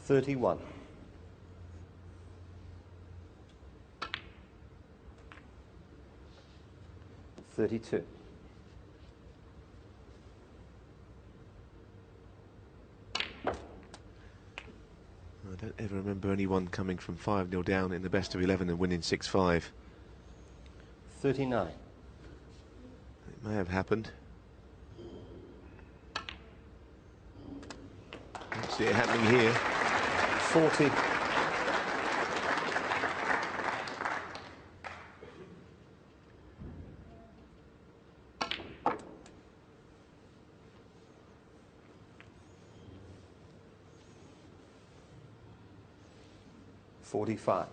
$31. $32. I don't ever remember anyone coming from 5-0 down in the best of 11 and winning 6-5. 39. It may have happened. Don't see it happening here. 40. $45.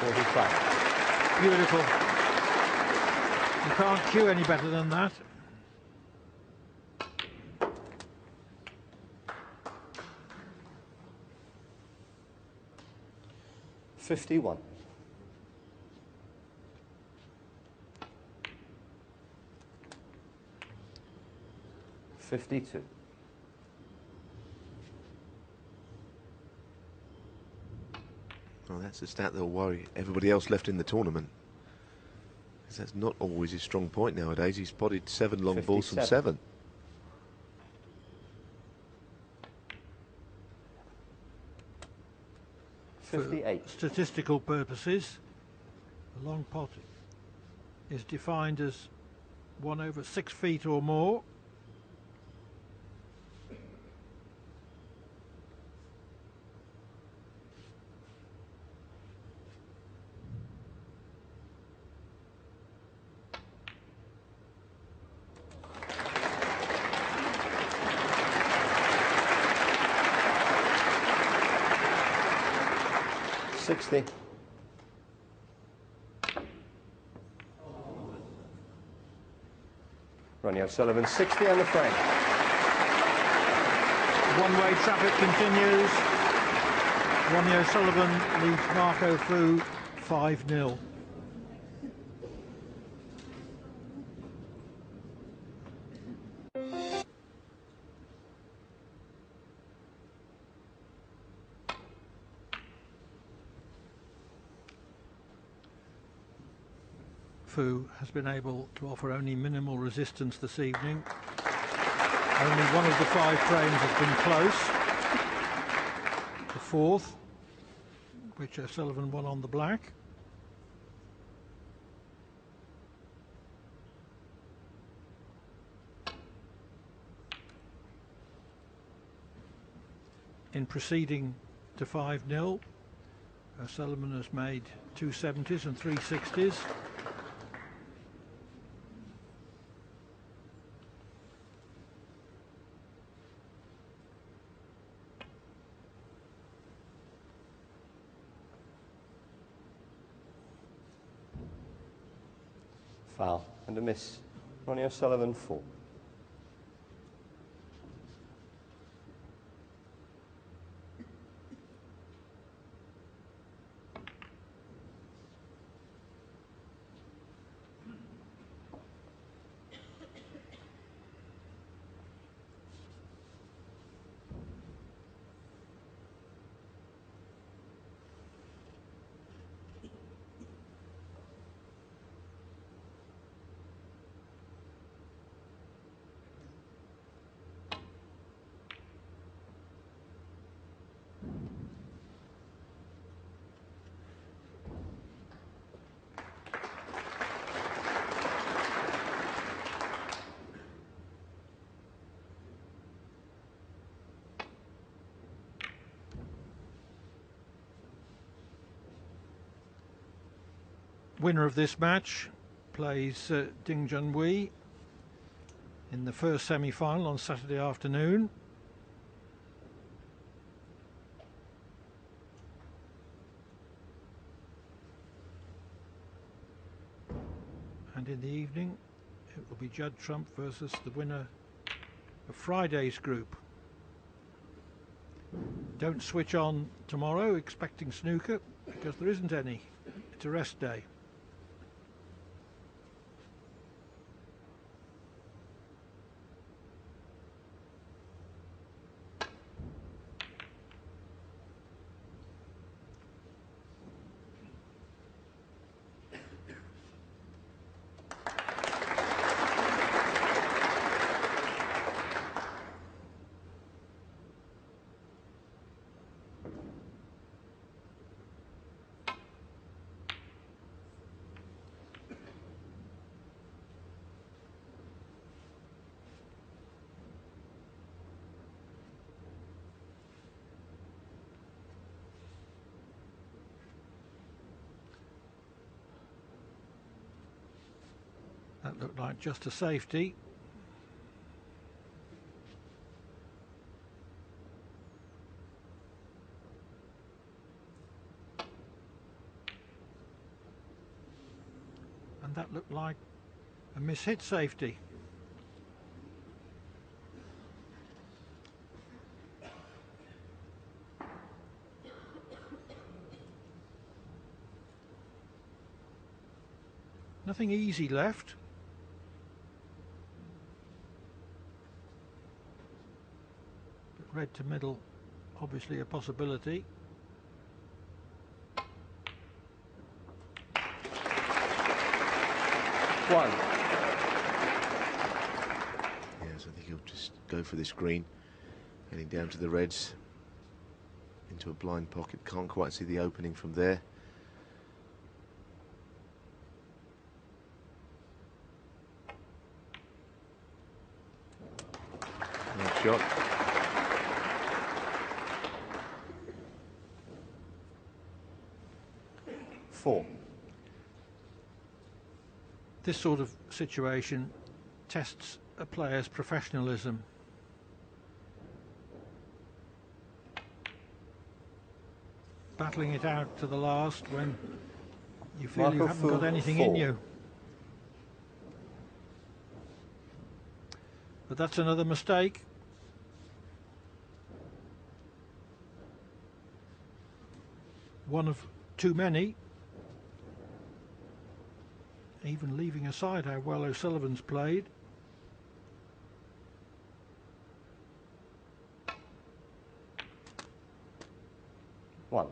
$45. Beautiful. You can't cue any better than that. $51. $52. Well, that's a stat that will worry everybody else left in the tournament, because that's not always his strong point nowadays. He's spotted 7 long balls from 7. For 58. statistical purposes, a long pot is defined as 1 over 6 feet or more. $60. Ronnie O'Sullivan, 60 on the frame. One-way traffic continues. Ronnie O'Sullivan leads Marco Fu 5-0. Fu has been able to offer only minimal resistance this evening. Only one of the 5 frames has been close. The 4th, which O'Sullivan won on the black. In proceeding to 5-0, O'Sullivan has made 2 70s and 3 60s. Foul and a miss. Ronnie O'Sullivan, 4. winner of this match plays Ding Junhui in the first semi-final on Saturday afternoon. And in the evening it will be Judd Trump versus the winner of Friday's group. Don't switch on tomorrow expecting snooker, because there isn't any. It's a rest day. That looked like just a safety. And that looked like a mishit safety. Nothing easy left. But red to middle, obviously a possibility. One. Yes, I think he'll just go for this green. Heading down to the reds. Into a blind pocket. Can't quite see the opening from there. Nice shot. Four. This sort of situation tests a player's professionalism. Battling it out to the last when you feel you haven't got anything in you. But that's another mistake. One of too many. Even leaving aside how well O'Sullivan's played. One.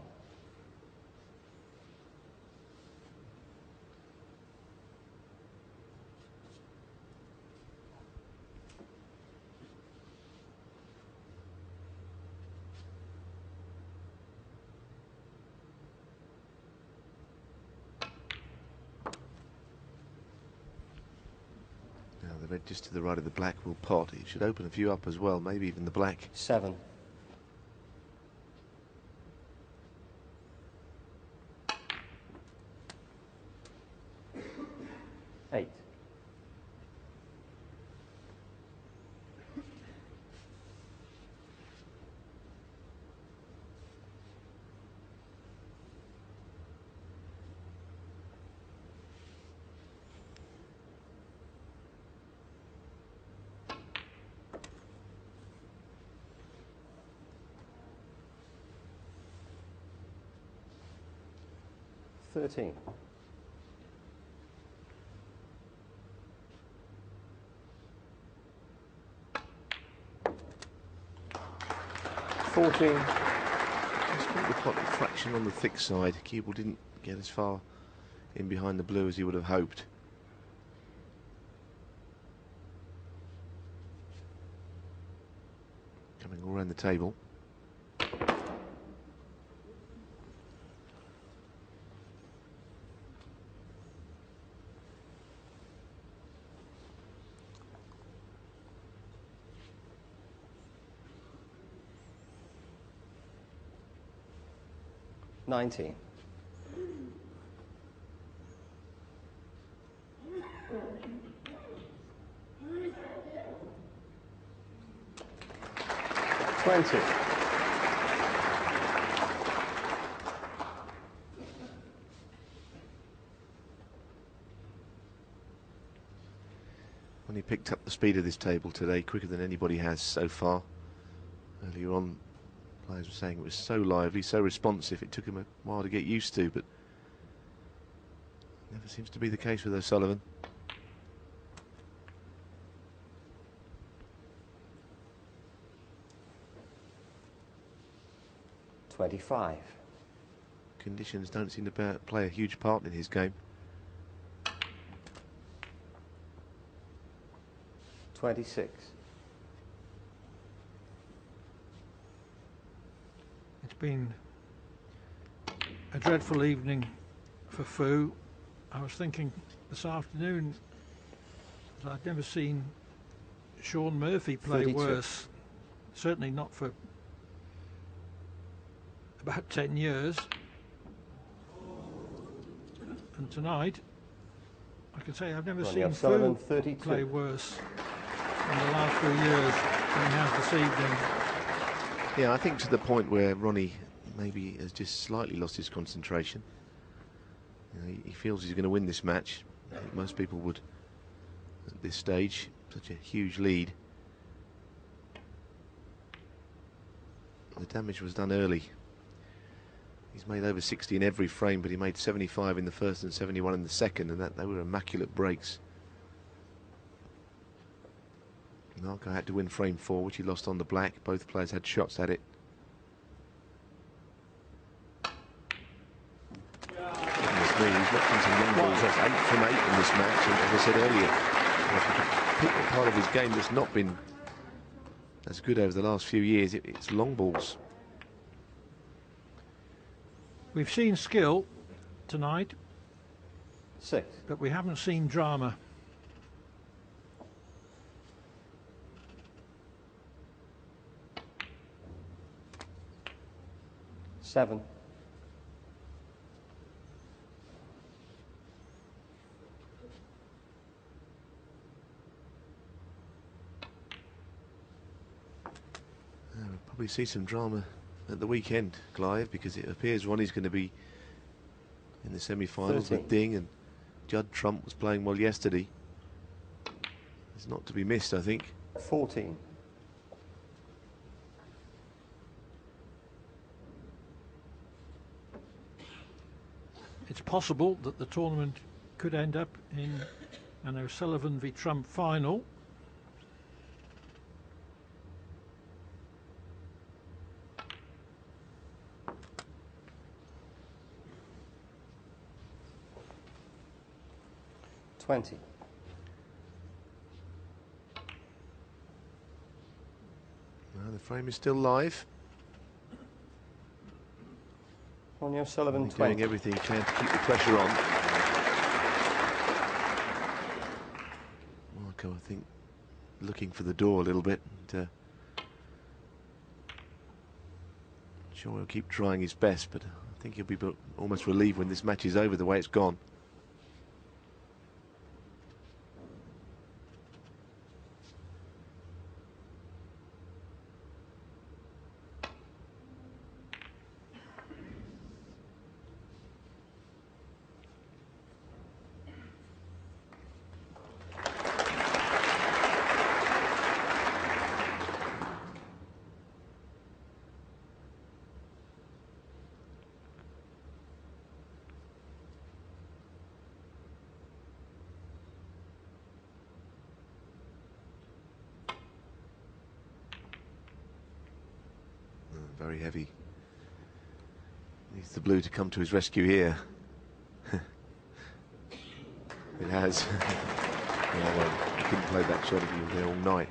The red just to the right of the black will pot. It should open a few up as well, maybe even the black. Seven. Eight. $13. 14. Just got the pot a fraction on the thick side. Keeble didn't get as far in behind the blue as he would have hoped. Coming all around the table. $19. 20. When he picked up the speed of this table today, quicker than anybody has so far. Earlier on, players were saying it was so lively, so responsive, it took him a while to get used to, but never seems to be the case with O'Sullivan. $25. Conditions don't seem to play a huge part in his game. 26. It's been a dreadful evening for Fu. I was thinking this afternoon that I'd never seen Sean Murphy play 32. worse. Certainly not for about 10 years. And tonight, I can say I've never Ronnie seen O'Sullivan, Fu 32. play worse in the last few years than he has this evening. Yeah, I think to the point where Ronnie maybe has just slightly lost his concentration. You know, he feels he's going to win this match. I think most people would at this stage. Such a huge lead. The damage was done early. He's made over 60 in every frame, but he made 75 in the first and 71 in the second, and they were immaculate breaks. Marco had to win frame 4, which he lost on the black. Both players had shots at it. Goodness me, he's knocked in some long balls off 8 from 8 in this match, and as I said earlier, if you could pick the part of his game that's not been as good over the last few years, it's long balls. We've seen skill tonight, 6. but we haven't seen drama. Seven. We'll probably see some drama at the weekend, Clive, because it appears Ronnie's going to be in the semi-finals with Ding, and Judd Trump was playing well yesterday. It's not to be missed, I think. 14. It's possible that the tournament could end up in an O'Sullivan v Trump final. The frame is still live. Ronnie O'Sullivan, He's 20. doing everything he can to keep the pressure on. Marco, I think, looking for the door a little bit. And, sure, he'll keep trying his best, but I think he'll be almost relieved when this match is over the way it's gone. Very heavy. Needs the blue to come to his rescue here. It has. Yeah, well, he couldn't play that shot if he was there all night.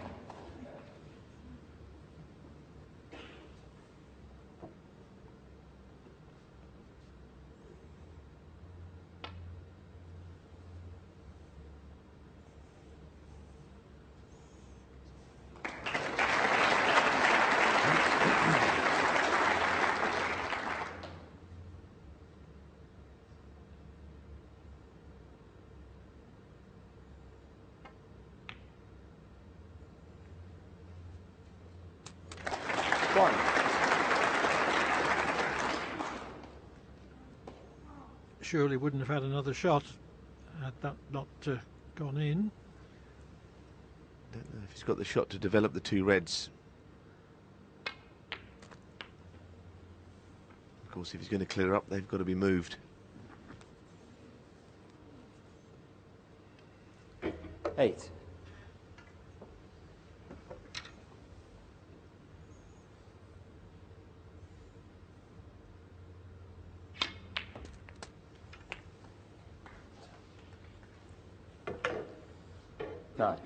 1. Surely wouldn't have had another shot had that not gone in. Don't know if he's got the shot to develop the two reds. Of course, if he's going to clear up, they've got to be moved. 8. Nine.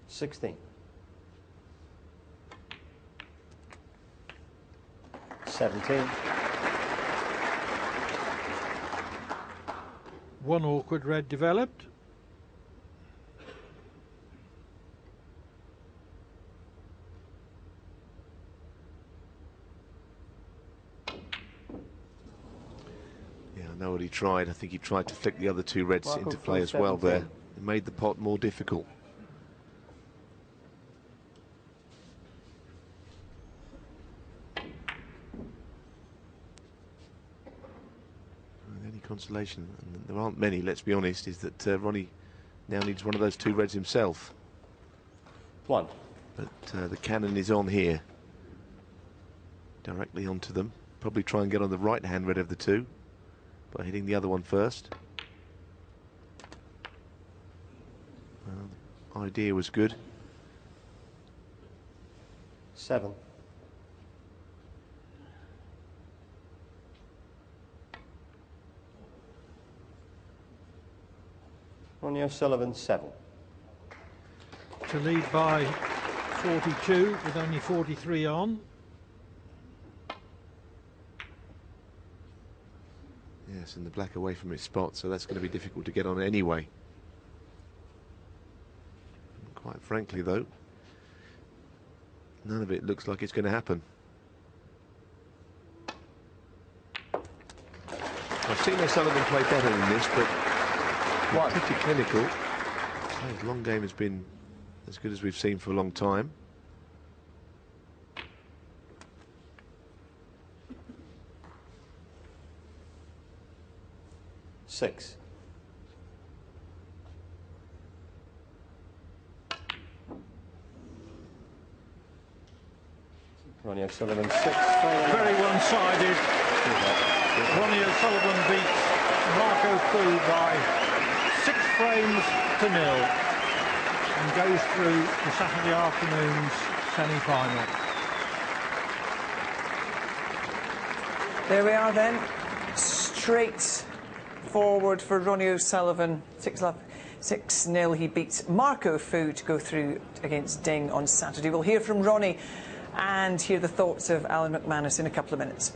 $16. 17. One awkward red developed. Yeah, I know what he tried. I think he tried to flick the other two reds Marco into play for as well 17. there. It made the pot more difficult. The only consolation, and there aren't many, let's be honest, is that Ronnie now needs one of those two reds himself. 1. But the cannon is on here. Directly onto them. Probably try and get on the right-hand red of the two by hitting the other one first. Well, the idea was good. 7. Ronnie O'Sullivan, 7. To lead by 42 with only 43 on. Yes, and the black away from its spot, so that's going to be difficult to get on anyway. Quite frankly, though, none of it looks like it's going to happen. I've seen O'Sullivan play better than this, but pretty clinical. His long game has been as good as we've seen for a long time. Six. Ronnie O'Sullivan, 6. Very one-sided. Ronnie O'Sullivan beats Marco Fu by 6 frames to 0 and goes through the Saturday afternoon's semi-final. There we are then. Straight forward for Ronnie O'Sullivan. 6-0 he beats Marco Fu to go through against Ding on Saturday. We'll hear from Ronnie and hear the thoughts of Alan McManus in a couple of minutes.